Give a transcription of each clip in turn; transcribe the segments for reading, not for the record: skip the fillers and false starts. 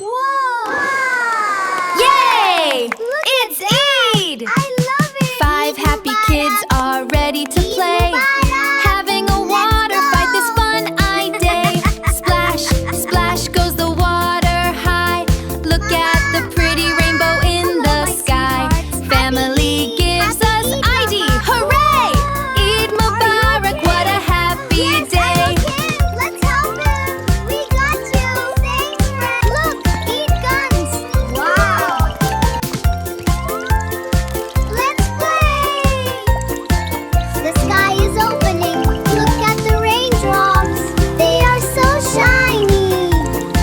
Whoa! Yay! Look It's at that. Eid! I love it! Five Eid happy Mubarak. kids are ready to Eid play. Mubarak. Having a water Let's fight this go. fun Eid day. Splash, splash goes the water high. Look at the pretty rainbow in the sky. Family gives us Eidi. Hooray! Eid Mubarak, what a happy day. Let's help him! We got you! Thanks, friend! Look! Eid guns! Wow! Let's play! The sky is opening. Look at the raindrops. They are so shiny.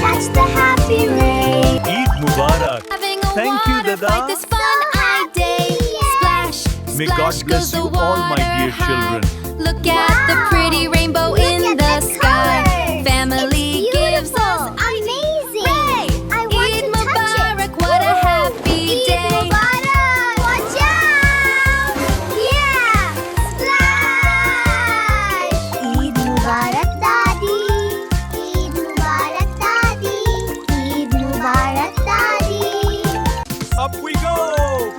Catch the happy rain. Eid Mubarak. Having a Thank you, water Dada. fight this fun Eid day. Splash, May splash God bless goes the you all, my water dear high. children. Look at the Wow. pretty rainbow Look in at the the sky. colors. Family It's gives us beautiful. Amazing. Hooray! I want Eid to touch Mubarak, it. what a Woo! happy Eid day. Mubarak. Watch out! Yeah! Splash! Eid Mubarak, Daddy. Eid Mubarak, Daddy. Eid Mubarak, Daddy. Up we go!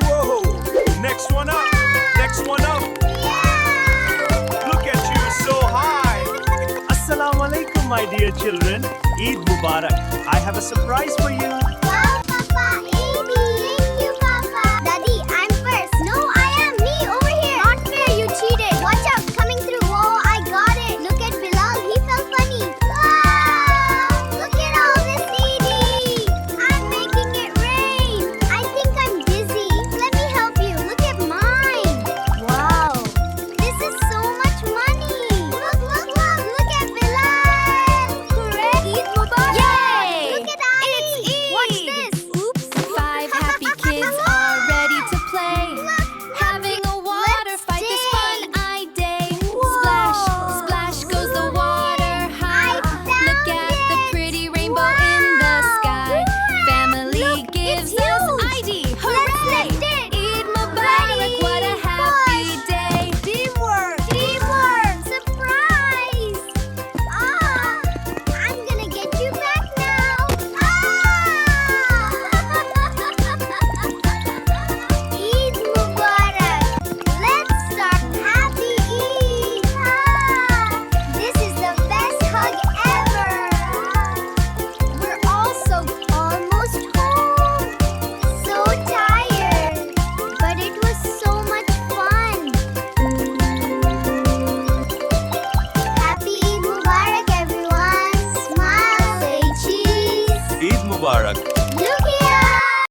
Whoa! Next one up! Next one up! Yeah! Look at you, so high! Assalamu alaikum, my dear children. Eid Mubarak. I have a surprise for you. Wow, Papa, Eidi. Thank you, Papa. Daddy, I'm first. No, I am. Me, over here. Not fair, you cheated. Watch out, coming through. Whoa, I got it. Look at Bilal, he felt funny. Wow, look at all this, Eidi. I'm making it rain. I think I'm dizzy. Let me help you. Look at mine. Wow, this is so much money. Look, look, look. Look at Bilal. Hooray. Eid Mubarak. Yay! Look at Eidi. It's Watch Eid. this. Oops. Five happy kids are ready to play. Having a water fight this fun Eid day. Splash, splash goes the water high. Look at the pretty rainbow in the sky. Family gives us Eidi. Hooray! Eid Mubarak, what a happy day. Teamwork! Teamwork! Surprise! Ah! I'm gonna get you back now! Eid Mubarak! Let's start Happy Eid! This is the best hug ever! We're also almost home! So tired! But it was so much fun! Happy Eid Mubarak, everyone! Smile, say cheese! Eid Mubarak. Look